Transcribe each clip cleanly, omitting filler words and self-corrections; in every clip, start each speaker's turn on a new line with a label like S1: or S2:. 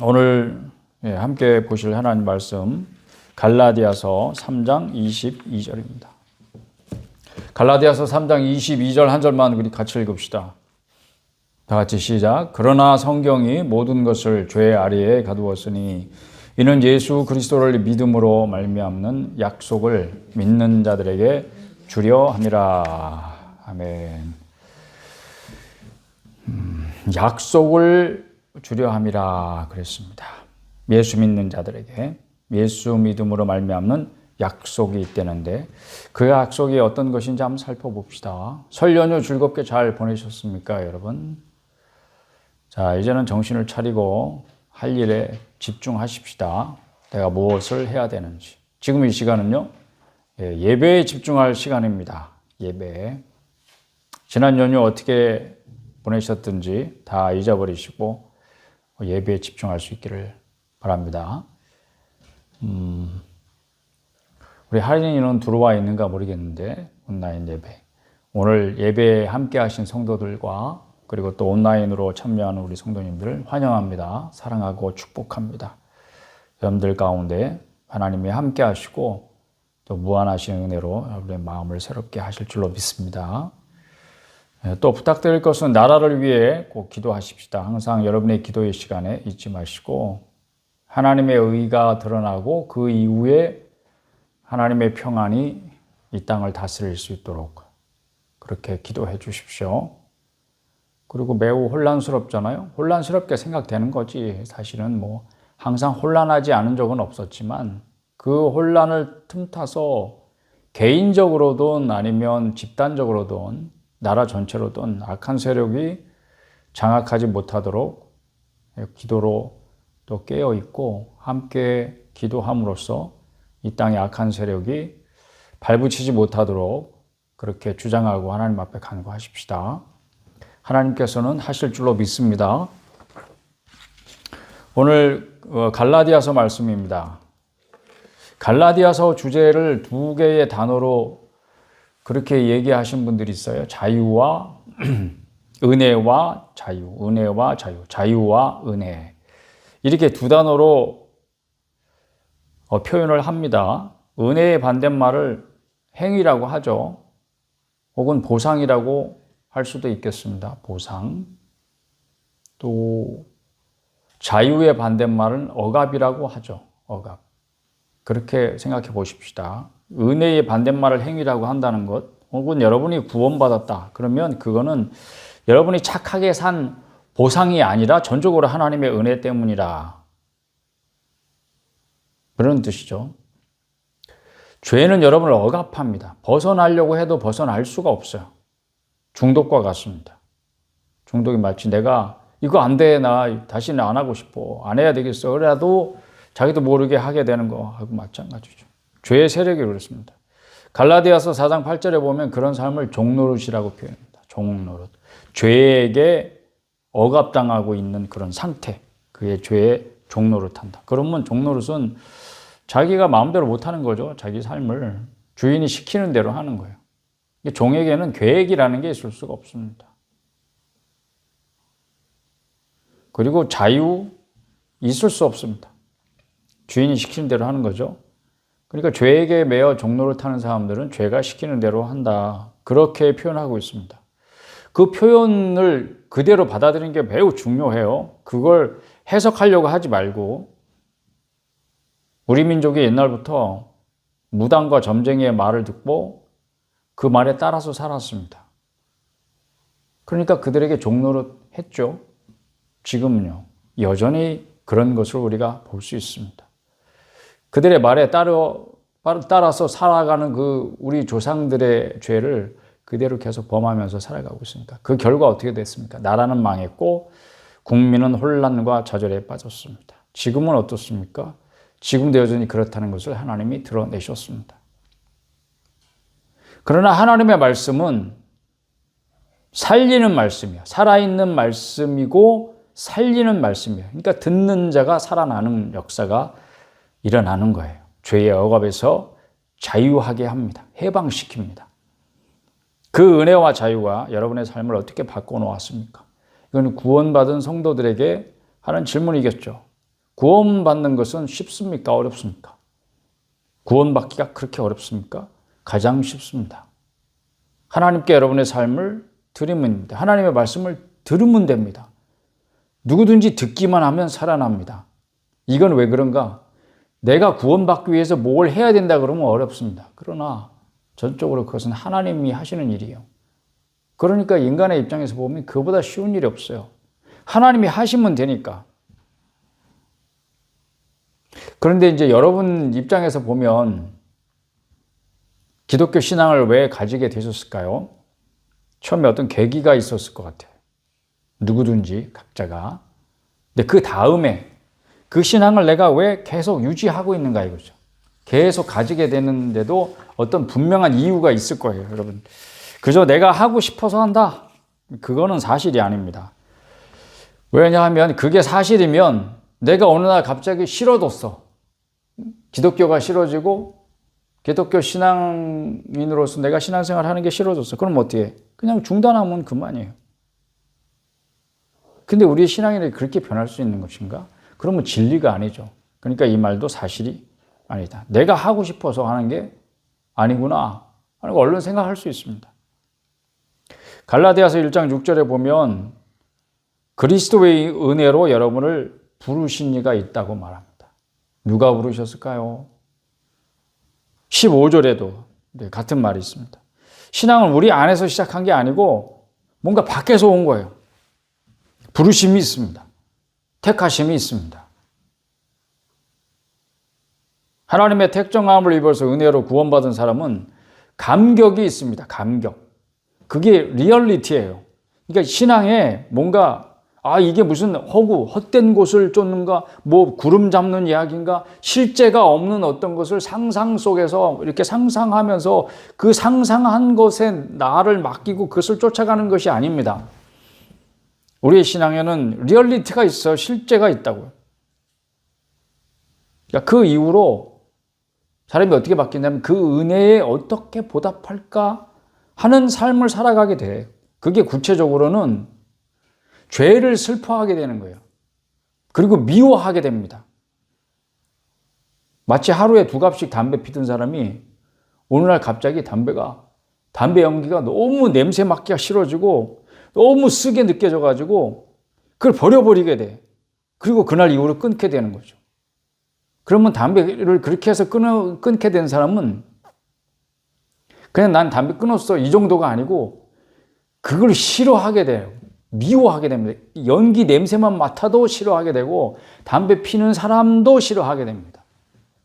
S1: 오늘 함께 보실 하나님 말씀 갈라디아서 3장 22절입니다. 갈라디아서 3장 22절 한 절만 우리 같이 읽읍시다. 다 같이 시작. 그러나 성경이 모든 것을 죄 아래에 가두었으니 이는 예수 그리스도를 믿음으로 말미암는 약속을 믿는 자들에게 주려 함이라. 아멘. 약속을 주려 함이라 그랬습니다. 예수 믿는 자들에게 예수 믿음으로 말미암는 약속이 있다는데 그 약속이 어떤 것인지 한번 살펴봅시다. 설 연휴 즐겁게 잘 보내셨습니까, 여러분? 자, 이제는 정신을 차리고 할 일에 집중하십시다. 내가 무엇을 해야 되는지. 지금 이 시간은요, 예배에 집중할 시간입니다. 예배. 지난 연휴 어떻게 보내셨든지 다 잊어버리시고 예배에 집중할 수 있기를 바랍니다. 우리 할인이는 들어와 있는가 모르겠는데 온라인 예배. 오늘 예배에 함께 하신 성도들과 그리고 또 온라인으로 참여하는 우리 성도님들을 환영합니다. 사랑하고 축복합니다. 여러분들 가운데 하나님이 함께 하시고 또 무한하신 은혜로 여러분의 마음을 새롭게 하실 줄로 믿습니다. 또 부탁드릴 것은 나라를 위해 꼭 기도하십시다. 항상 여러분의 기도의 시간에 잊지 마시고 하나님의 의가 드러나고 그 이후에 하나님의 평안이 이 땅을 다스릴 수 있도록 그렇게 기도해 주십시오. 그리고 매우 혼란스럽잖아요. 혼란스럽게 생각되는 거지. 사실은 뭐 항상 혼란하지 않은 적은 없었지만 그 혼란을 틈타서 개인적으로든 아니면 집단적으로든 나라 전체로든 악한 세력이 장악하지 못하도록 기도로 또 깨어있고 함께 기도함으로써 이 땅의 악한 세력이 발붙이지 못하도록 그렇게 주장하고 하나님 앞에 간구하십시다. 하나님께서는 하실 줄로 믿습니다. 오늘 갈라디아서 말씀입니다. 갈라디아서 주제를 두 개의 단어로 그렇게 얘기하신 분들이 있어요. 자유와 은혜와 자유, 은혜와 자유, 자유와 은혜. 이렇게 두 단어로 표현을 합니다. 은혜의 반대말을 행위라고 하죠. 혹은 보상이라고 할 수도 있겠습니다. 보상. 또 자유의 반대말은 억압이라고 하죠. 억압. 그렇게 생각해 보십시다. 은혜의 반대말을 행위라고 한다는 것, 혹은 여러분이 구원받았다. 그러면 그거는 여러분이 착하게 산 보상이 아니라 전적으로 하나님의 은혜 때문이라. 그런 뜻이죠. 죄는 여러분을 억압합니다. 벗어나려고 해도 벗어날 수가 없어요. 중독과 같습니다. 중독이 마치 내가 이거 안 돼, 나 다시는 안 하고 싶어, 안 해야 되겠어. 그래도 자기도 모르게 하게 되는 거하고 마찬가지죠. 죄의 세력이 그렇습니다. 갈라디아서 4장 8절에 보면 그런 삶을 종노릇이라고 표현합니다. 종노릇. 죄에게 억압당하고 있는 그런 상태. 그의 죄에 종노릇한다. 그러면 종노릇은 자기가 마음대로 못하는 거죠. 자기 삶을 주인이 시키는 대로 하는 거예요. 종에게는 계획이라는 게 있을 수가 없습니다. 그리고 자유 있을 수 없습니다. 주인이 시키는 대로 하는 거죠. 그러니까 죄에게 매여 종노릇하는 사람들은 죄가 시키는 대로 한다. 그렇게 표현하고 있습니다. 그 표현을 그대로 받아들이는 게 매우 중요해요. 그걸 해석하려고 하지 말고 우리 민족이 옛날부터 무당과 점쟁이의 말을 듣고 그 말에 따라서 살았습니다. 그러니까 그들에게 종노릇 했죠. 지금은요. 여전히 그런 것을 우리가 볼 수 있습니다. 그들의 말에 따라서 살아가는 그 우리 조상들의 죄를 그대로 계속 범하면서 살아가고 있습니다. 그 결과 어떻게 됐습니까? 나라는 망했고 국민은 혼란과 좌절에 빠졌습니다. 지금은 어떻습니까? 지금도 여전히 그렇다는 것을 하나님이 드러내셨습니다. 그러나 하나님의 말씀은 살리는 말씀이에요. 살아있는 말씀이고 살리는 말씀이에요. 그러니까 듣는 자가 살아나는 역사가 일어나는 거예요. 죄의 억압에서 자유하게 합니다. 해방시킵니다. 그 은혜와 자유가 여러분의 삶을 어떻게 바꿔놓았습니까? 이건 구원받은 성도들에게 하는 질문이겠죠. 구원받는 것은 쉽습니까? 어렵습니까? 구원받기가 그렇게 어렵습니까? 가장 쉽습니다. 하나님께 여러분의 삶을 드리면 됩니다. 하나님의 말씀을 들으면 됩니다. 누구든지 듣기만 하면 살아납니다. 이건 왜 그런가? 내가 구원받기 위해서 뭘 해야 된다 그러면 어렵습니다. 그러나 전적으로 그것은 하나님이 하시는 일이에요. 그러니까 인간의 입장에서 보면 그보다 쉬운 일이 없어요. 하나님이 하시면 되니까. 그런데 이제 여러분 입장에서 보면 기독교 신앙을 왜 가지게 되셨을까요? 처음에 어떤 계기가 있었을 것 같아요. 누구든지 각자가. 근데 그 다음에 그 신앙을 내가 왜 계속 유지하고 있는가 이거죠. 계속 가지게 되는데도 어떤 분명한 이유가 있을 거예요, 여러분. 그저 내가 하고 싶어서 한다. 그거는 사실이 아닙니다. 왜냐하면 그게 사실이면 내가 어느 날 갑자기 싫어졌어. 기독교가 싫어지고 기독교 신앙인으로서 내가 신앙생활 하는 게 싫어졌어. 그럼 어떻게 해? 그냥 중단하면 그만이에요. 근데 우리의 신앙이 그렇게 변할 수 있는 것인가? 그러면 진리가 아니죠. 그러니까 이 말도 사실이 아니다. 내가 하고 싶어서 하는 게 아니구나 하는 거 얼른 생각할 수 있습니다. 갈라디아서 1장 6절에 보면 그리스도의 은혜로 여러분을 부르신 이가 있다고 말합니다. 누가 부르셨을까요? 15절에도 같은 말이 있습니다. 신앙은 우리 안에서 시작한 게 아니고 뭔가 밖에서 온 거예요. 부르심이 있습니다. 택하심이 있습니다. 하나님의 택정함을 입어서 은혜로 구원받은 사람은 감격이 있습니다. 감격. 그게 리얼리티예요. 그러니까 신앙에 뭔가 이게 무슨 헛된 곳을 쫓는가, 뭐 구름 잡는 이야기인가, 실제가 없는 어떤 것을 상상 속에서 이렇게 상상하면서 그 상상한 것에 나를 맡기고 그것을 쫓아가는 것이 아닙니다. 우리의 신앙에는 리얼리티가 있어요. 실제가 있다고요. 그러니까 그 이후로 사람이 어떻게 바뀌냐면 그 은혜에 어떻게 보답할까 하는 삶을 살아가게 돼. 그게 구체적으로는 죄를 슬퍼하게 되는 거예요. 그리고 미워하게 됩니다. 마치 하루에 2갑씩 담배 피던 사람이 어느 날 갑자기 담배 연기가 너무 냄새 맡기가 싫어지고 너무 쓰게 느껴져가지고 그걸 버려버리게 돼. 그리고 그날 이후로 끊게 되는 거죠. 그러면 담배를 그렇게 해서 끊게 된 사람은 그냥 난 담배 끊었어 이 정도가 아니고 그걸 싫어하게 돼요. 미워하게 됩니다. 연기 냄새만 맡아도 싫어하게 되고 담배 피는 사람도 싫어하게 됩니다.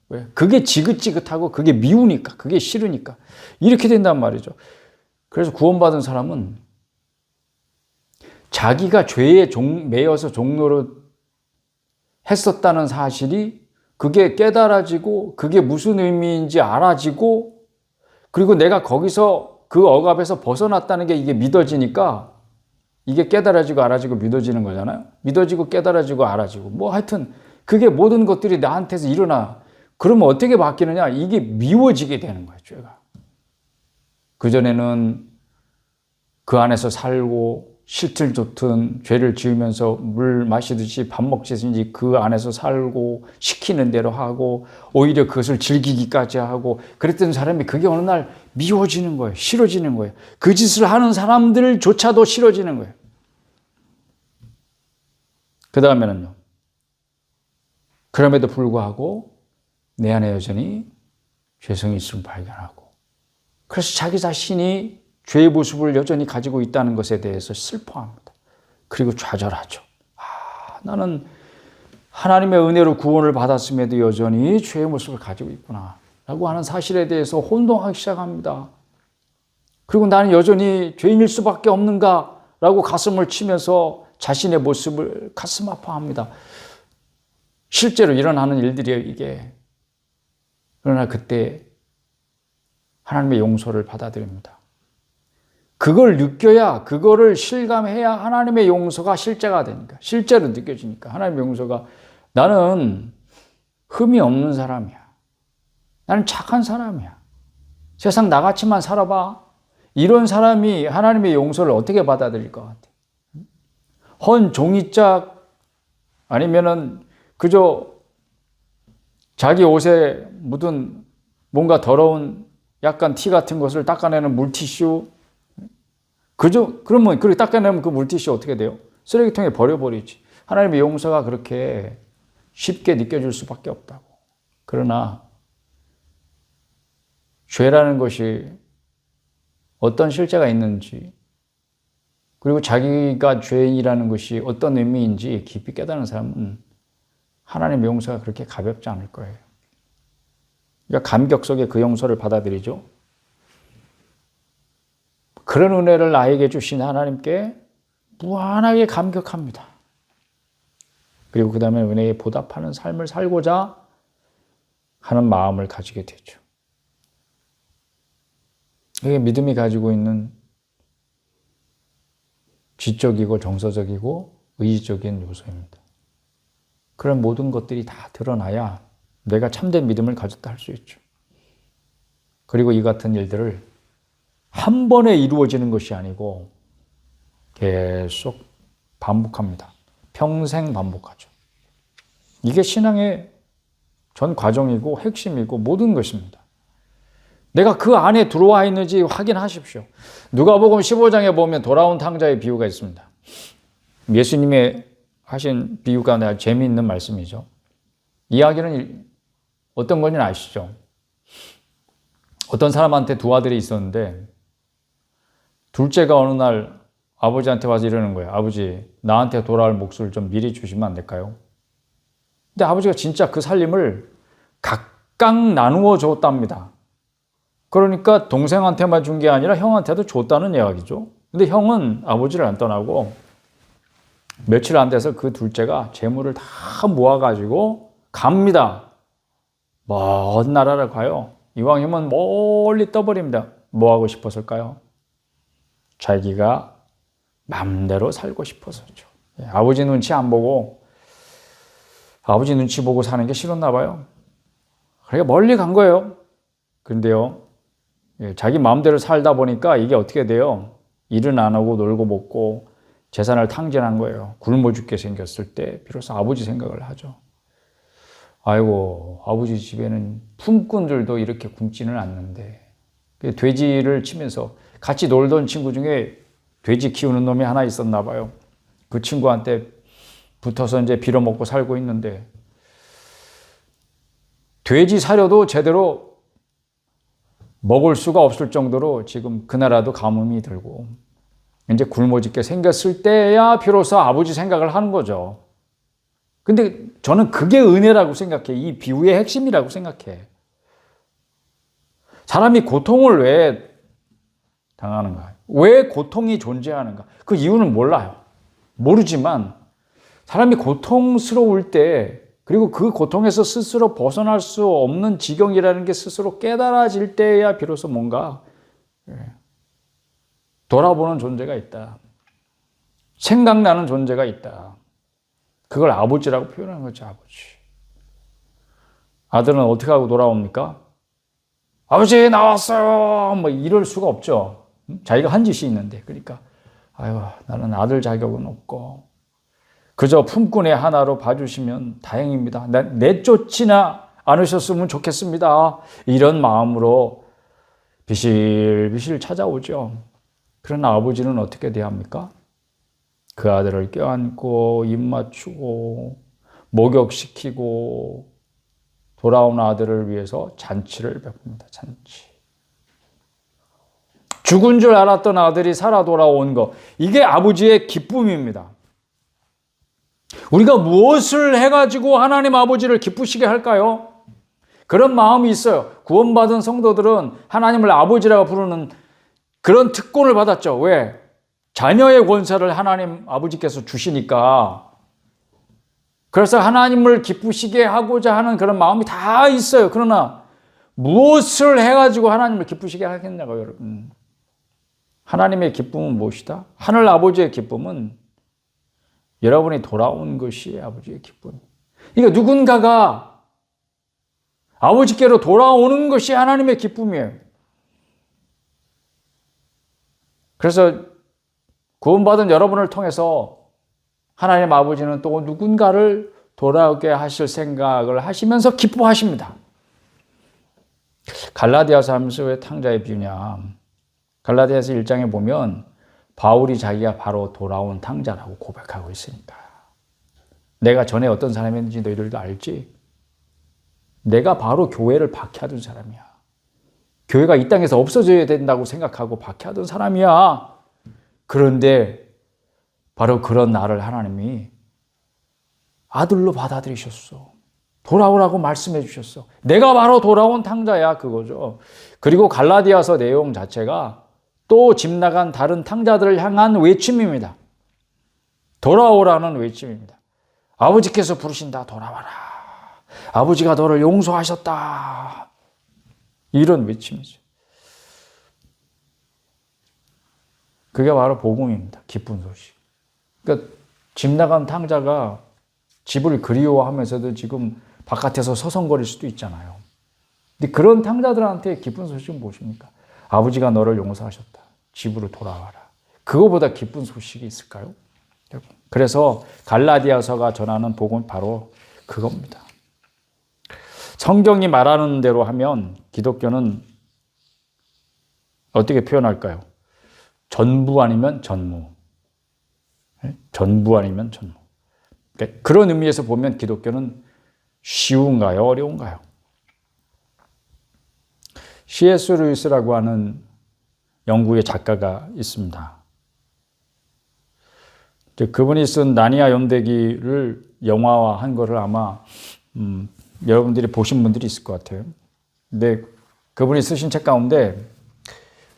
S1: 왜? 그게 지긋지긋하고 그게 미우니까, 그게 싫으니까 이렇게 된단 말이죠. 그래서 구원받은 사람은 자기가 죄에 매여서 종노릇 했었다는 사실이 그게 깨달아지고 그게 무슨 의미인지 알아지고 그리고 내가 거기서 그 억압에서 벗어났다는 게 이게 믿어지니까 이게 깨달아지고 알아지고 믿어지는 거잖아요. 믿어지고 깨달아지고 알아지고 뭐 하여튼 그게 모든 것들이 나한테서 일어나. 그러면 어떻게 바뀌느냐? 이게 미워지게 되는 거예요, 죄가. 그전에는 그 안에서 살고 싫든 좋든 죄를 지으면서 물 마시듯이 밥 먹듯이 그 안에서 살고 시키는 대로 하고 오히려 그것을 즐기기까지 하고 그랬던 사람이 그게 어느 날 미워지는 거예요. 싫어지는 거예요. 그 짓을 하는 사람들조차도 싫어지는 거예요. 그 다음에는요. 그럼에도 불구하고 내 안에 여전히 죄성이 있음을 발견하고 그래서 자기 자신이 죄의 모습을 여전히 가지고 있다는 것에 대해서 슬퍼합니다. 그리고 좌절하죠. 나는 하나님의 은혜로 구원을 받았음에도 여전히 죄의 모습을 가지고 있구나 라고 하는 사실에 대해서 혼동하기 시작합니다. 그리고 나는 여전히 죄인일 수밖에 없는가 라고 가슴을 치면서 자신의 모습을 가슴 아파합니다. 실제로 일어나는 일들이에요, 이게. 그러나 그때 하나님의 용서를 받아들입니다. 그걸 느껴야, 그거를 실감해야 하나님의 용서가 실제가 되니까, 실제로 느껴지니까 하나님의 용서가 나는 흠이 없는 사람이야. 나는 착한 사람이야. 세상 나같이만 살아봐. 이런 사람이 하나님의 용서를 어떻게 받아들일 것 같아? 헌 종이짝 아니면은 그저 자기 옷에 묻은 뭔가 더러운 약간 티 같은 것을 닦아내는 물티슈, 그러면 그렇게 닦아내면 그 물티슈 어떻게 돼요? 쓰레기통에 버려버리지. 하나님의 용서가 그렇게 쉽게 느껴질 수밖에 없다고. 그러나 죄라는 것이 어떤 실제가 있는지, 그리고 자기가 죄인이라는 것이 어떤 의미인지 깊이 깨닫는 사람은 하나님의 용서가 그렇게 가볍지 않을 거예요. 그러니까 감격 속에 그 용서를 받아들이죠. 그런 은혜를 나에게 주신 하나님께 무한하게 감격합니다. 그리고 그 다음에 은혜에 보답하는 삶을 살고자 하는 마음을 가지게 되죠. 이게 믿음이 가지고 있는 지적이고 정서적이고 의지적인 요소입니다. 그런 모든 것들이 다 드러나야 내가 참된 믿음을 가졌다 할 수 있죠. 그리고 이 같은 일들을 한 번에 이루어지는 것이 아니고 계속 반복합니다. 평생 반복하죠. 이게 신앙의 전 과정이고 핵심이고 모든 것입니다. 내가 그 안에 들어와 있는지 확인하십시오. 누가복음 15장에 보면 돌아온 탕자의 비유가 있습니다. 예수님이 하신 비유가 아주 재미있는 말씀이죠. 이야기는 어떤 건지 아시죠? 어떤 사람한테 두 아들이 있었는데 둘째가 어느 날 아버지한테 와서 이러는 거예요. 아버지, 나한테 돌아올 몫을 좀 미리 주시면 안 될까요? 근데 아버지가 진짜 그 살림을 각각 나누어 줬답니다. 그러니까 동생한테만 준 게 아니라 형한테도 줬다는 이야기죠. 근데 형은 아버지를 안 떠나고 며칠 안 돼서 그 둘째가 재물을 다 모아가지고 갑니다. 먼 나라를 가요. 이왕이면 멀리 떠버립니다. 뭐 하고 싶었을까요? 자기가 맘대로 살고 싶어서죠. 아버지 눈치 안 보고 아버지 눈치 보고 사는 게 싫었나 봐요. 그러니까 멀리 간 거예요. 그런데요, 자기 마음대로 살다 보니까 이게 어떻게 돼요? 일은 안 하고 놀고 먹고 재산을 탕진한 거예요. 굶어 죽게 생겼을 때 비로소 아버지 생각을 하죠. 아이고, 아버지 집에는 품꾼들도 이렇게 굶지는 않는데. 돼지를 치면서 같이 놀던 친구 중에 돼지 키우는 놈이 하나 있었나 봐요. 그 친구한테 붙어서 이제 빌어먹고 살고 있는데 돼지 사료도 제대로 먹을 수가 없을 정도로 지금 그 나라도 가뭄이 들고 이제 굶어 죽게 생겼을 때야 비로소 아버지 생각을 하는 거죠. 근데 저는 그게 은혜라고 생각해. 이 비유의 핵심이라고 생각해. 사람이 고통을 왜 당하는가? 왜 고통이 존재하는가? 그 이유는 몰라요. 모르지만 사람이 고통스러울 때, 그리고 그 고통에서 스스로 벗어날 수 없는 지경이라는 게 스스로 깨달아질 때야 비로소 뭔가 돌아보는 존재가 있다. 생각나는 존재가 있다. 그걸 아버지라고 표현하는 거죠, 아버지. 아들은 어떻게 하고 돌아옵니까? 아버지 나왔어요! 뭐 이럴 수가 없죠. 자기가 한 짓이 있는데. 그러니까 아유, 나는 아들 자격은 없고 그저 품꾼의 하나로 봐주시면 다행입니다. 내쫓지나 않으셨으면 좋겠습니다. 이런 마음으로 비실비실 찾아오죠. 그러나 아버지는 어떻게 대합니까? 그 아들을 껴안고 입 맞추고 목욕시키고 돌아온 아들을 위해서 잔치를 베풉니다. 잔치. 죽은 줄 알았던 아들이 살아 돌아온 것. 이게 아버지의 기쁨입니다. 우리가 무엇을 해가지고 하나님 아버지를 기쁘시게 할까요? 그런 마음이 있어요. 구원받은 성도들은 하나님을 아버지라고 부르는 그런 특권을 받았죠. 왜? 자녀의 권세를 하나님 아버지께서 주시니까. 그래서 하나님을 기쁘시게 하고자 하는 그런 마음이 다 있어요. 그러나 무엇을 해가지고 하나님을 기쁘시게 하겠냐고요, 여러분. 하나님의 기쁨은 무엇이다? 하늘 아버지의 기쁨은 여러분이 돌아온 것이 아버지의 기쁨. 그러니까 누군가가 아버지께로 돌아오는 것이 하나님의 기쁨이에요. 그래서 구원받은 여러분을 통해서 하나님 아버지는 또 누군가를 돌아오게 하실 생각을 하시면서 기뻐하십니다. 갈라디아서 하면서 왜 탕자의 비유냐. 갈라디아서 1장에 보면 바울이 자기가 바로 돌아온 탕자라고 고백하고 있으니까. 내가 전에 어떤 사람이었는지 너희들도 알지? 내가 바로 교회를 박해하던 사람이야. 교회가 이 땅에서 없어져야 된다고 생각하고 박해하던 사람이야. 그런데 바로 그런 나를 하나님이 아들로 받아들이셨어. 돌아오라고 말씀해 주셨어. 내가 바로 돌아온 탕자야, 그거죠. 그리고 갈라디아서 내용 자체가 또 집 나간 다른 탕자들을 향한 외침입니다. 돌아오라는 외침입니다. 아버지께서 부르신다, 돌아와라. 아버지가 너를 용서하셨다. 이런 외침이죠. 그게 바로 복음입니다. 기쁜 소식. 그러니까 집 나간 탕자가 집을 그리워하면서도 지금 바깥에서 서성거릴 수도 있잖아요. 근데 그런 탕자들한테 기쁜 소식은 무엇입니까? 아버지가 너를 용서하셨다. 집으로 돌아와라. 그거보다 기쁜 소식이 있을까요? 그래서 갈라디아서가 전하는 복음은 바로 그겁니다. 성경이 말하는 대로 하면 기독교는 어떻게 표현할까요? 전부 아니면 전무. 전부 아니면 전무. 그런 의미에서 보면 기독교는 쉬운가요? 어려운가요? C.S. 루이스라고 하는 영국의 작가가 있습니다. 그분이 쓴 나니아 연대기를 영화화한 거를 아마 여러분들이 보신 분들이 있을 것 같아요. 근데 그분이 쓰신 책 가운데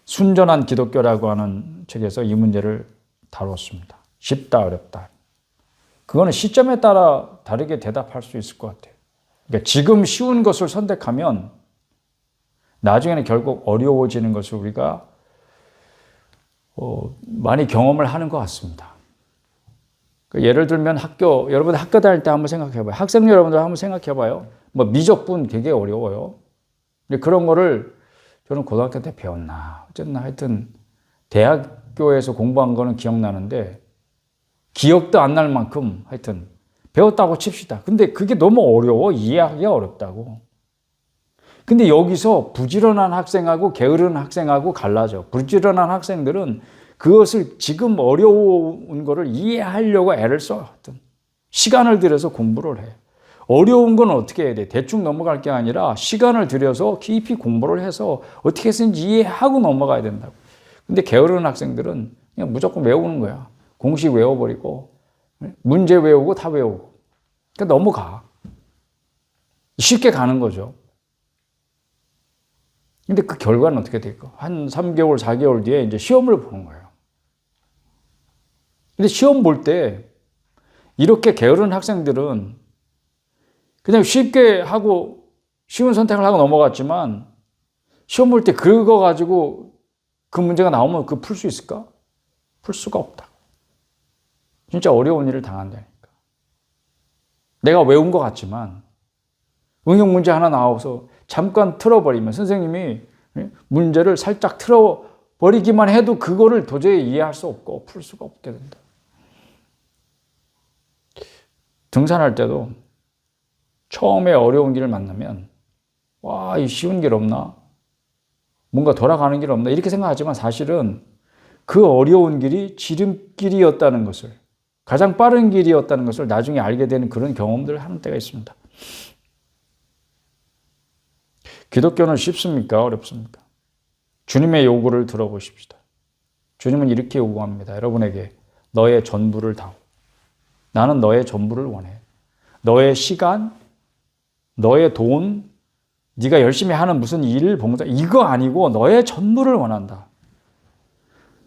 S1: 순전한 기독교라고 하는 책에서 이 문제를 다뤘습니다. 쉽다, 어렵다. 그거는 시점에 따라 다르게 대답할 수 있을 것 같아요. 그러니까 지금 쉬운 것을 선택하면 나중에는 결국 어려워지는 것을 우리가 많이 경험을 하는 것 같습니다. 예를 들면 여러분 학교 다닐 때 한번 생각해봐요. 학생 여러분들 한번 생각해봐요. 뭐 미적분 되게 어려워요. 그런 거를 저는 고등학교 때 배웠나. 어쨌든 하여튼 대학교에서 공부한 거는 기억나는데 기억도 안 날 만큼 하여튼 배웠다고 칩시다. 근데 그게 너무 어려워. 이해하기가 어렵다고. 근데 여기서 부지런한 학생하고 게으른 학생하고 갈라져. 부지런한 학생들은 그것을 지금 어려운 거를 이해하려고 애를 써. 하여튼 시간을 들여서 공부를 해. 어려운 건 어떻게 해야 돼? 대충 넘어갈 게 아니라 시간을 들여서 깊이 공부를 해서 어떻게 해서든지 이해하고 넘어가야 된다고. 근데 게으른 학생들은 그냥 무조건 외우는 거야. 공식 외워버리고 문제 외우고 다 외우고. 그러니까 넘어가. 쉽게 가는 거죠. 근데 그 결과는 어떻게 될까? 한 3개월, 4개월 뒤에 이제 시험을 보는 거예요. 근데 시험 볼 때 이렇게 게으른 학생들은 그냥 쉽게 하고 쉬운 선택을 하고 넘어갔지만 시험 볼 때 그거 가지고 그 문제가 나오면 그거 풀 수 있을까? 풀 수가 없다. 진짜 어려운 일을 당한다니까. 내가 외운 것 같지만 응용 문제 하나 나와서 잠깐 틀어버리면 선생님이 문제를 살짝 틀어버리기만 해도 그거를 도저히 이해할 수 없고 풀 수가 없게 된다. 등산할 때도 처음에 어려운 길을 만나면 와, 이 쉬운 길 없나? 뭔가 돌아가는 길 없나? 이렇게 생각하지만 사실은 그 어려운 길이 지름길이었다는 것을, 가장 빠른 길이었다는 것을 나중에 알게 되는 그런 경험들을 하는 때가 있습니다. 기독교는 쉽습니까? 어렵습니까? 주님의 요구를 들어보십시다. 주님은 이렇게 요구합니다. 여러분에게 너의 전부를 다오. 나는 너의 전부를 원해. 너의 시간, 너의 돈, 네가 열심히 하는 무슨 일, 봉사, 이거 아니고 너의 전부를 원한다.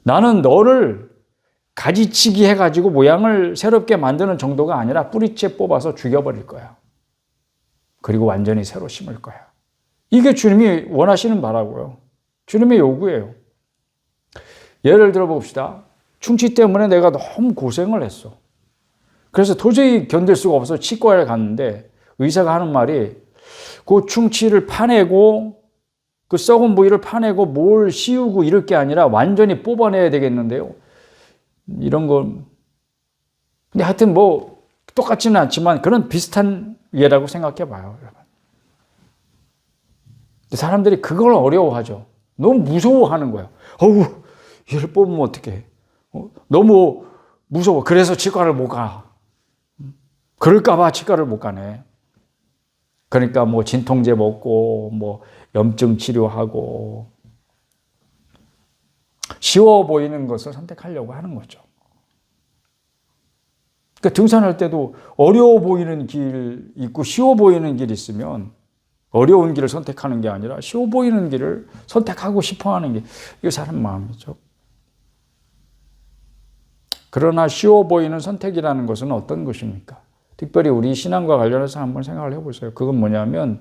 S1: 나는 너를 가지치기 해가지고 모양을 새롭게 만드는 정도가 아니라 뿌리째 뽑아서 죽여버릴 거야. 그리고 완전히 새로 심을 거야. 이게 주님이 원하시는 바라고요. 주님의 요구예요. 예를 들어 봅시다. 충치 때문에 내가 너무 고생을 했어. 그래서 도저히 견딜 수가 없어서 치과에 갔는데 의사가 하는 말이 그 충치를 파내고 그 썩은 부위를 파내고 뭘 씌우고 이럴 게 아니라 완전히 뽑아내야 되겠는데요. 이런 거. 근데 하여튼 뭐 똑같지는 않지만 그런 비슷한 예라고 생각해 봐요, 여러분. 사람들이 그걸 어려워하죠. 너무 무서워하는 거예요. 어우, 얘를 뽑으면 어떡해. 너무 무서워. 그래서 치과를 못 가. 그럴까봐 치과를 못 가네. 그러니까 뭐 진통제 먹고, 뭐 염증 치료하고, 쉬워 보이는 것을 선택하려고 하는 거죠. 그러니까 등산할 때도 어려워 보이는 길 있고 쉬워 보이는 길 있으면 어려운 길을 선택하는 게 아니라 쉬워 보이는 길을 선택하고 싶어 하는 게 이게 사람 마음이죠. 그러나 쉬워 보이는 선택이라는 것은 어떤 것입니까? 특별히 우리 신앙과 관련해서 한번 생각을 해보세요. 그건 뭐냐면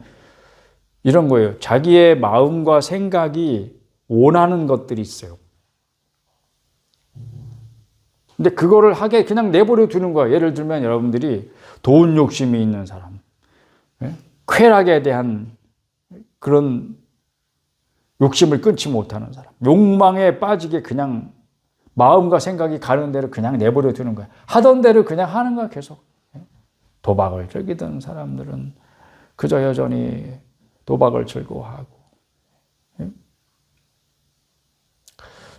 S1: 이런 거예요. 자기의 마음과 생각이 원하는 것들이 있어요. 근데 그거를 하게 그냥 내버려 두는 거예요. 예를 들면 여러분들이 돈 욕심이 있는 사람, 쾌락에 대한 그런 욕심을 끊지 못하는 사람, 욕망에 빠지게 그냥 마음과 생각이 가는 대로 그냥 내버려 두는 거야. 하던 대로 그냥 하는 거야, 계속. 도박을 즐기던 사람들은 그저 여전히 도박을 즐거워하고,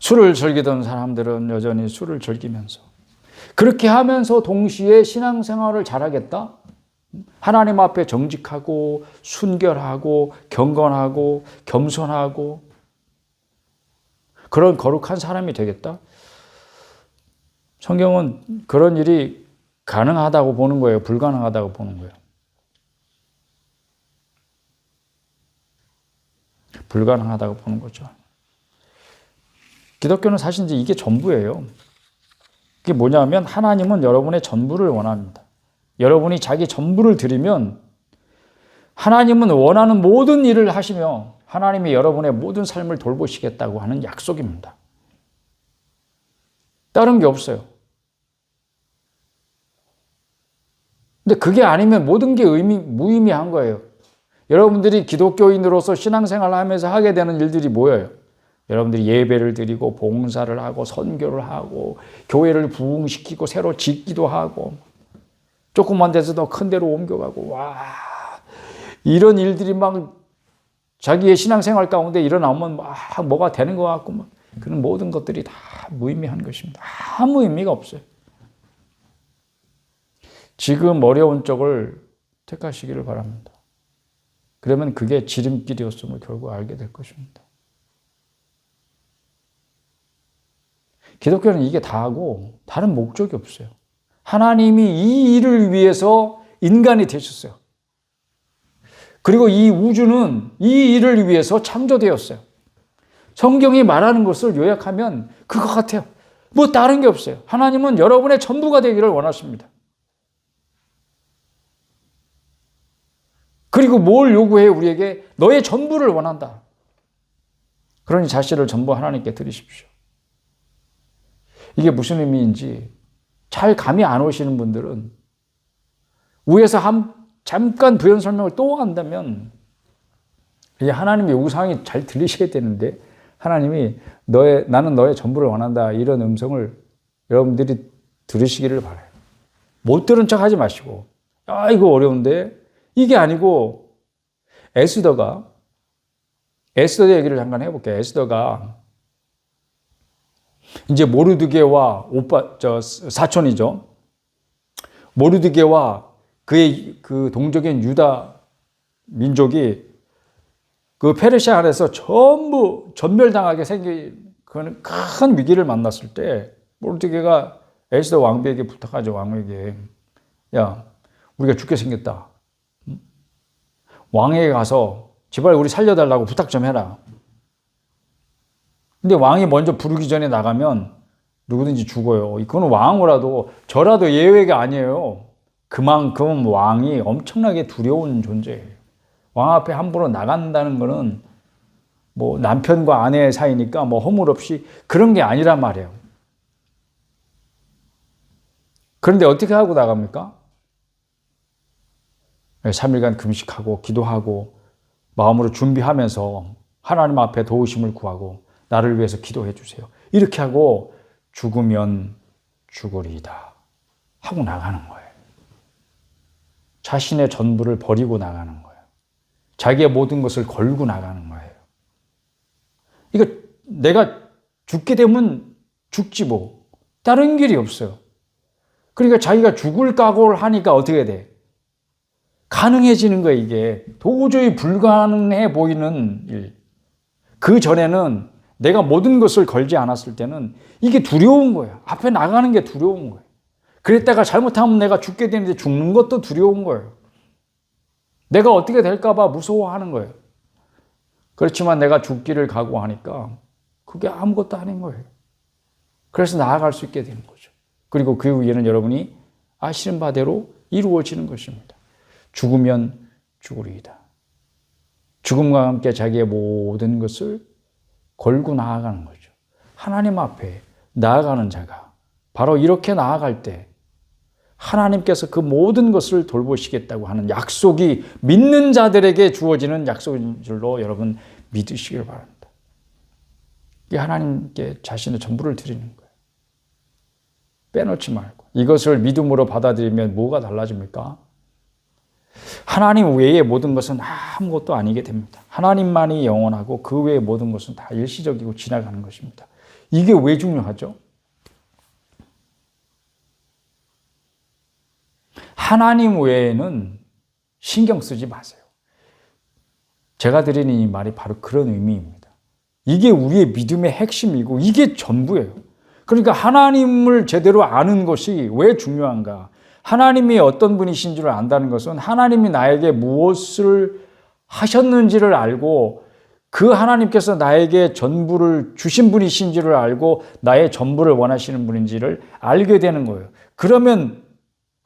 S1: 술을 즐기던 사람들은 여전히 술을 즐기면서, 그렇게 하면서 동시에 신앙생활을 잘하겠다? 하나님 앞에 정직하고 순결하고 경건하고 겸손하고 그런 거룩한 사람이 되겠다? 성경은 그런 일이 가능하다고 보는 거예요? 불가능하다고 보는 거예요? 불가능하다고 보는 거죠. 기독교는 사실 이제 이게 전부예요. 그게 뭐냐면 하나님은 여러분의 전부를 원합니다. 여러분이 자기 전부를 드리면 하나님은 원하는 모든 일을 하시며 하나님이 여러분의 모든 삶을 돌보시겠다고 하는 약속입니다. 다른 게 없어요. 근데 그게 아니면 모든 게 무의미한 거예요. 여러분들이 기독교인으로서 신앙생활을 하면서 하게 되는 일들이 뭐예요? 여러분들이 예배를 드리고 봉사를 하고 선교를 하고 교회를 부흥시키고 새로 짓기도 하고 조금만 돼서 더 큰 데로 옮겨가고, 와, 이런 일들이 막 자기의 신앙생활 가운데 일어나면 막 뭐가 되는 것 같고, 막 그런 모든 것들이 다 무의미한 것입니다. 아무 의미가 없어요. 지금 어려운 쪽을 택하시기를 바랍니다. 그러면 그게 지름길이었음을 결국 알게 될 것입니다. 기독교는 이게 다하고 다른 목적이 없어요. 하나님이 이 일을 위해서 인간이 되셨어요. 그리고 이 우주는 이 일을 위해서 창조되었어요. 성경이 말하는 것을 요약하면 그거 같아요. 뭐 다른 게 없어요. 하나님은 여러분의 전부가 되기를 원하십니다. 그리고 뭘 요구해요? 우리에게 너의 전부를 원한다. 그러니 자신을 전부 하나님께 드리십시오. 이게 무슨 의미인지 잘 감이 안 오시는 분들은 위에서 잠깐 부연 설명을 또 한다면 이게 하나님의 우상이 잘 들리셔야 되는데 하나님이 나는 너의 전부를 원한다 이런 음성을 여러분들이 들으시기를 바라요. 못 들은 척 하지 마시고 이거 어려운데 이게 아니고 에스더 얘기를 잠깐 해볼게요. 에스더가 이제 모르드게와 사촌이죠. 모르드게와 그의 그 동족인 유다 민족이 그 페르시아 안에서 전부 전멸당하게 생긴 큰 위기를 만났을 때 모르드게가 에스더 왕비에게 부탁하죠. 왕에게, 야, 우리가 죽게 생겼다. 왕에게 가서 제발 우리 살려달라고 부탁 좀 해라. 근데 왕이 먼저 부르기 전에 나가면 누구든지 죽어요. 그건 왕이라도 저라도 예외가 아니에요. 그만큼 왕이 엄청나게 두려운 존재예요. 왕 앞에 함부로 나간다는 거는 뭐 남편과 아내의 사이니까 뭐 허물 없이 그런 게 아니란 말이에요. 그런데 어떻게 하고 나갑니까? 3일간 금식하고 기도하고 마음으로 준비하면서 하나님 앞에 도우심을 구하고 나를 위해서 기도해 주세요. 이렇게 하고 죽으면 죽으리이다 하고 나가는 거예요. 자신의 전부를 버리고 나가는 거예요. 자기의 모든 것을 걸고 나가는 거예요. 이거 내가 죽게 되면 죽지 뭐. 다른 길이 없어요. 그러니까 자기가 죽을 각오를 하니까 어떻게 돼? 가능해지는 거예요, 이게. 도저히 불가능해 보이는 일. 그 전에는 내가 모든 것을 걸지 않았을 때는 이게 두려운 거예요. 앞에 나가는 게 두려운 거예요. 그랬다가 잘못하면 내가 죽게 되는데 죽는 것도 두려운 거예요. 내가 어떻게 될까 봐 무서워하는 거예요. 그렇지만 내가 죽기를 각오하니까 그게 아무것도 아닌 거예요. 그래서 나아갈 수 있게 되는 거죠. 그리고 그 후에는 여러분이 아시는 바대로 이루어지는 것입니다. 죽으면 죽으리이다. 죽음과 함께 자기의 모든 것을 걸고 나아가는 거죠. 하나님 앞에 나아가는 자가 바로 이렇게 나아갈 때 하나님께서 그 모든 것을 돌보시겠다고 하는 약속이 믿는 자들에게 주어지는 약속인 줄로 여러분 믿으시길 바랍니다. 이게 하나님께 자신의 전부를 드리는 거예요. 빼놓지 말고. 이것을 믿음으로 받아들이면 뭐가 달라집니까? 하나님 외의 모든 것은 아무것도 아니게 됩니다. 하나님만이 영원하고 그 외의 모든 것은 다 일시적이고 지나가는 것입니다. 이게 왜 중요하죠? 하나님 외에는 신경 쓰지 마세요. 제가 드리는 이 말이 바로 그런 의미입니다. 이게 우리의 믿음의 핵심이고 이게 전부예요. 그러니까 하나님을 제대로 아는 것이 왜 중요한가? 하나님이 어떤 분이신 줄 안다는 것은 하나님이 나에게 무엇을 하셨는지를 알고 그 하나님께서 나에게 전부를 주신 분이신지를 알고 나의 전부를 원하시는 분인지를 알게 되는 거예요. 그러면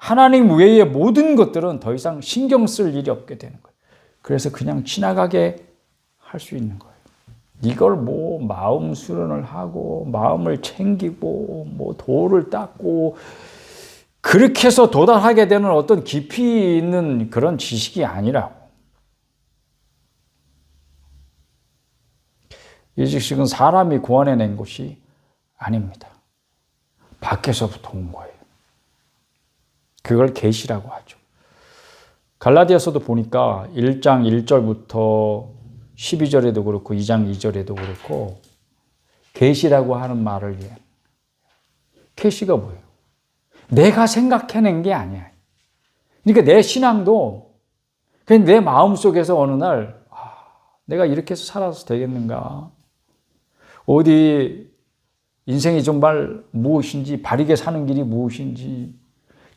S1: 하나님 외의 모든 것들은 더 이상 신경 쓸 일이 없게 되는 거예요. 그래서 그냥 지나가게 할 수 있는 거예요. 이걸 뭐 마음 수련을 하고 마음을 챙기고 뭐 도를 닦고 그렇게 해서 도달하게 되는 어떤 깊이 있는 그런 지식이 아니라고. 이 지식은 사람이 구원해낸 것이 아닙니다. 밖에서부터 온 거예요. 그걸 계시라고 하죠. 갈라디아서도 보니까 1장 1절부터 12절에도 그렇고 2장 2절에도 그렇고 계시라고 하는 말을 위해 계시가 뭐예요? 내가 생각해낸 게 아니야. 그러니까 내 신앙도 그냥 내 마음속에서 어느 날 내가 이렇게 해서 살아서 되겠는가? 어디 인생이 정말 무엇인지 바르게 사는 길이 무엇인지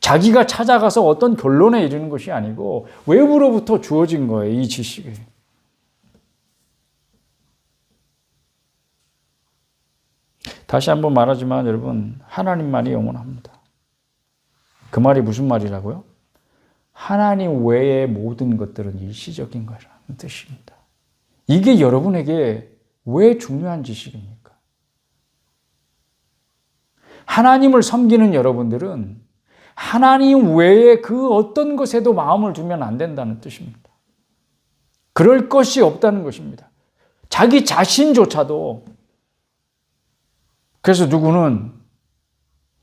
S1: 자기가 찾아가서 어떤 결론에 이르는 것이 아니고 외부로부터 주어진 거예요. 이 지식이. 다시 한번 말하지만 여러분 하나님만이 영원합니다. 그 말이 무슨 말이라고요? 하나님 외의 모든 것들은 일시적인 거라는 뜻입니다. 이게 여러분에게 왜 중요한 지식입니까? 하나님을 섬기는 여러분들은 하나님 외에 그 어떤 것에도 마음을 두면 안 된다는 뜻입니다. 그럴 것이 없다는 것입니다. 자기 자신조차도. 그래서 누구는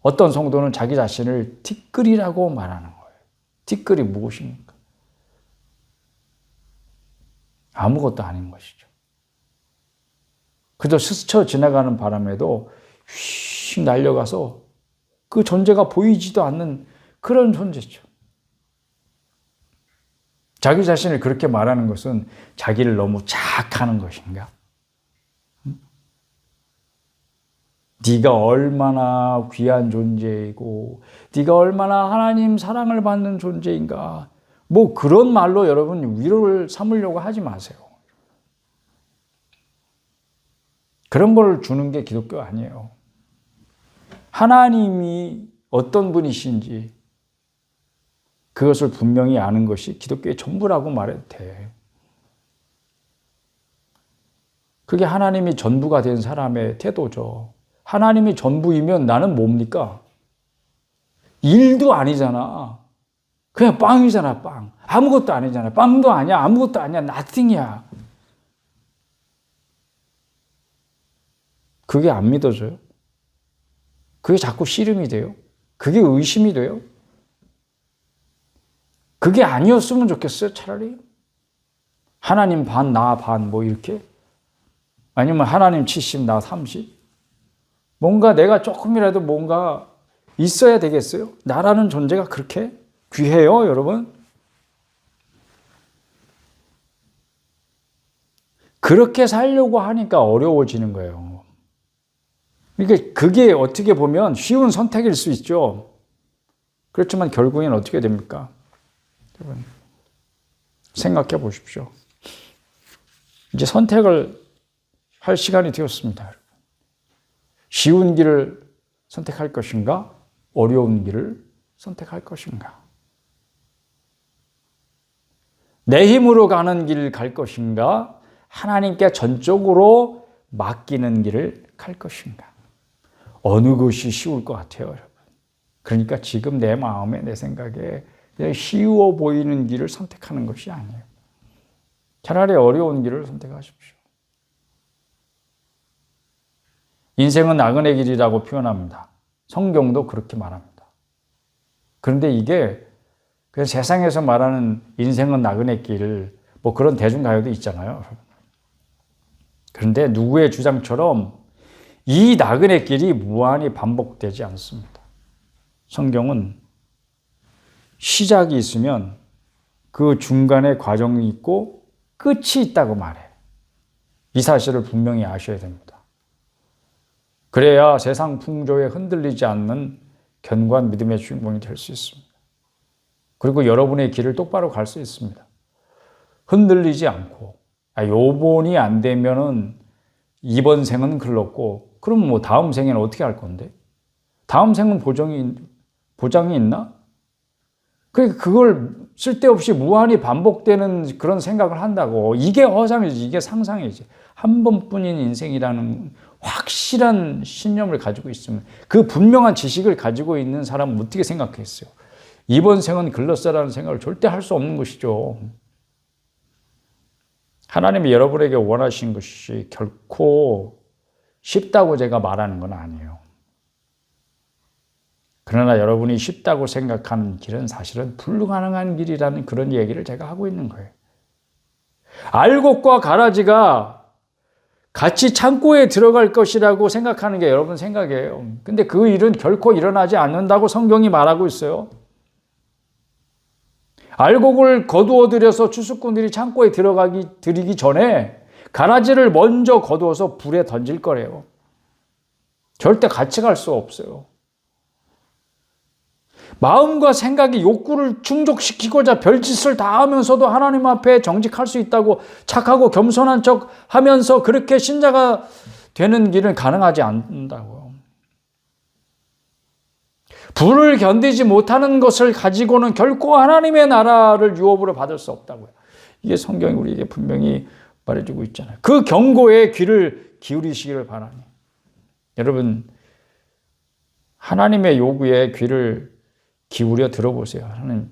S1: 어떤 성도는 자기 자신을 티끌이라고 말하는 거예요. 티끌이 무엇입니까? 아무것도 아닌 것이죠. 그저 스쳐 지나가는 바람에도 휙 날려가서 그 존재가 보이지도 않는 그런 존재죠. 자기 자신을 그렇게 말하는 것은 자기를 너무 자학하는 것인가? 네가 얼마나 귀한 존재이고 네가 얼마나 하나님 사랑을 받는 존재인가. 뭐 그런 말로 여러분 위로를 삼으려고 하지 마세요. 그런 걸 주는 게 기독교 아니에요. 하나님이 어떤 분이신지 그것을 분명히 아는 것이 기독교의 전부라고 말해도 돼. 그게 하나님이 전부가 된 사람의 태도죠. 하나님이 전부이면 나는 뭡니까? 일도 아니잖아. 그냥 빵이잖아, 빵. 아무것도 아니잖아. 빵도 아니야. 아무것도 아니야. nothing이야. 그게 안 믿어져요? 그게 자꾸 씨름이 돼요? 그게 의심이 돼요? 그게 아니었으면 좋겠어요, 차라리. 하나님 반, 나 반, 뭐 이렇게. 아니면 하나님 70, 나 30. 뭔가 내가 조금이라도 뭔가 있어야 되겠어요? 나라는 존재가 그렇게 귀해요, 여러분? 그렇게 살려고 하니까 어려워지는 거예요. 그러니까 그게 어떻게 보면 쉬운 선택일 수 있죠. 그렇지만 결국엔 어떻게 됩니까? 여러분, 생각해 보십시오. 이제 선택을 할 시간이 되었습니다. 쉬운 길을 선택할 것인가? 어려운 길을 선택할 것인가? 내 힘으로 가는 길 갈 것인가? 하나님께 전적으로 맡기는 길을 갈 것인가? 어느 것이 쉬울 것 같아요, 여러분? 그러니까 지금 내 마음에, 내 생각에 쉬워 보이는 길을 선택하는 것이 아니에요. 차라리 어려운 길을 선택하십시오. 인생은 나그네 길이라고 표현합니다. 성경도 그렇게 말합니다. 그런데 이게 그냥 세상에서 말하는 인생은 나그네 길, 뭐 그런 대중가요도 있잖아요. 그런데 누구의 주장처럼 이 나그네 길이 무한히 반복되지 않습니다. 성경은 시작이 있으면 그 중간에 과정이 있고 끝이 있다고 말해. 이 사실을 분명히 아셔야 됩니다. 그래야 세상 풍조에 흔들리지 않는 견고한 믿음의 주인공이 될 수 있습니다. 그리고 여러분의 길을 똑바로 갈 수 있습니다. 흔들리지 않고, 요번이 안 되면은 이번 생은 글렀고, 그럼 뭐 다음 생에는 어떻게 할 건데? 다음 생은 보장이 있나? 그걸 쓸데없이 무한히 반복되는 그런 생각을 한다고. 이게 허상이지, 이게 상상이지. 한 번뿐인 인생이라는 확실한 신념을 가지고 있으면, 그 분명한 지식을 가지고 있는 사람은 어떻게 생각했어요? 이번 생은 글렀어라는 생각을 절대 할 수 없는 것이죠. 하나님이 여러분에게 원하신 것이 결코 쉽다고 제가 말하는 건 아니에요. 그러나 여러분이 쉽다고 생각하는 길은 사실은 불가능한 길이라는 그런 얘기를 제가 하고 있는 거예요. 알곡과 가라지가 같이 창고에 들어갈 것이라고 생각하는 게 여러분 생각이에요. 근데 그 일은 결코 일어나지 않는다고 성경이 말하고 있어요. 알곡을 거두어 들여서 추수꾼들이 창고에 들이기 전에 가라지를 먼저 거두어서 불에 던질 거래요. 절대 같이 갈 수 없어요. 마음과 생각이 욕구를 충족시키고자 별짓을 다 하면서도 하나님 앞에 정직할 수 있다고 착하고 겸손한 척 하면서 그렇게 신자가 되는 길은 가능하지 않는다고요. 불을 견디지 못하는 것을 가지고는 결코 하나님의 나라를 유업으로 받을 수 없다고요. 이게 성경이 우리에게 분명히 말해주고 있잖아요. 그 경고에 귀를 기울이시기를 바라니. 여러분, 하나님의 요구에 귀를 기울여 들어보세요. 하나님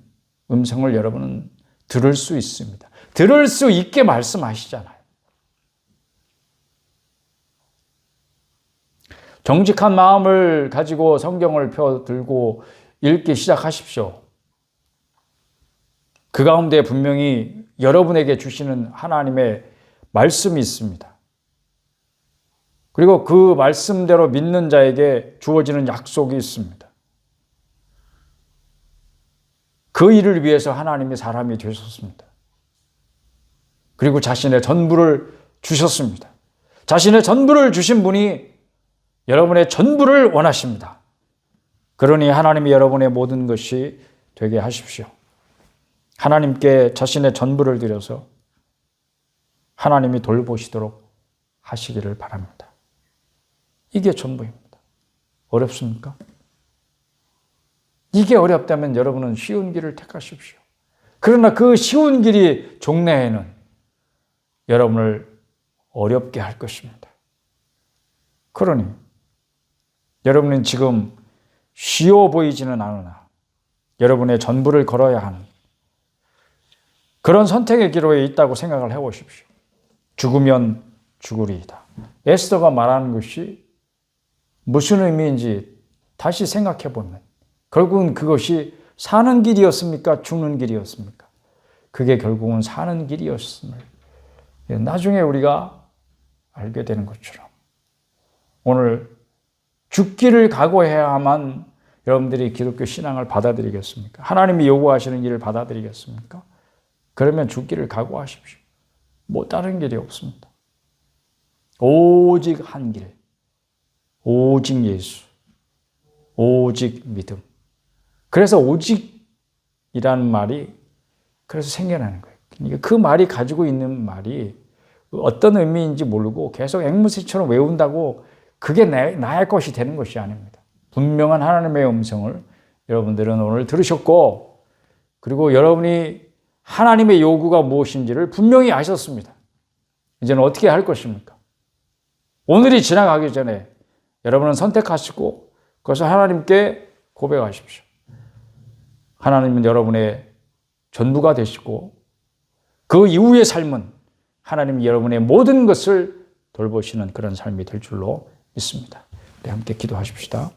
S1: 음성을 여러분은 들을 수 있습니다. 들을 수 있게 말씀하시잖아요. 정직한 마음을 가지고 성경을 펴들고 읽기 시작하십시오. 그 가운데 분명히 여러분에게 주시는 하나님의 말씀이 있습니다. 그리고 그 말씀대로 믿는 자에게 주어지는 약속이 있습니다. 그 일을 위해서 하나님이 사람이 되셨습니다. 그리고 자신의 전부를 주셨습니다. 자신의 전부를 주신 분이 여러분의 전부를 원하십니다. 그러니 하나님이 여러분의 모든 것이 되게 하십시오. 하나님께 자신의 전부를 드려서 하나님이 돌보시도록 하시기를 바랍니다. 이게 전부입니다. 어렵습니까? 이게 어렵다면 여러분은 쉬운 길을 택하십시오. 그러나 그 쉬운 길이 종래에는 여러분을 어렵게 할 것입니다. 그러니 여러분은 지금 쉬워 보이지는 않으나 여러분의 전부를 걸어야 하는 그런 선택의 기로에 있다고 생각을 해보십시오. 죽으면 죽으리이다. 에스더가 말하는 것이 무슨 의미인지 다시 생각해 보면 결국은 그것이 사는 길이었습니까? 죽는 길이었습니까? 그게 결국은 사는 길이었음을 나중에 우리가 알게 되는 것처럼 오늘 죽기를 각오해야만 여러분들이 기독교 신앙을 받아들이겠습니까? 하나님이 요구하시는 일을 받아들이겠습니까? 그러면 죽기를 각오하십시오. 뭐 다른 길이 없습니다. 오직 한 길, 오직 예수, 오직 믿음. 그래서 오직이라는 말이 그래서 생겨나는 거예요. 그러니까 그 말이 가지고 있는 말이 어떤 의미인지 모르고 계속 앵무새처럼 외운다고 그게 나의 것이 되는 것이 아닙니다. 분명한 하나님의 음성을 여러분들은 오늘 들으셨고, 그리고 여러분이 하나님의 요구가 무엇인지를 분명히 아셨습니다. 이제는 어떻게 할 것입니까? 오늘이 지나가기 전에 여러분은 선택하시고 그것을 하나님께 고백하십시오. 하나님은 여러분의 전부가 되시고 그 이후의 삶은 하나님이 여러분의 모든 것을 돌보시는 그런 삶이 될 줄로 믿습니다. 우리 함께 기도하십시다.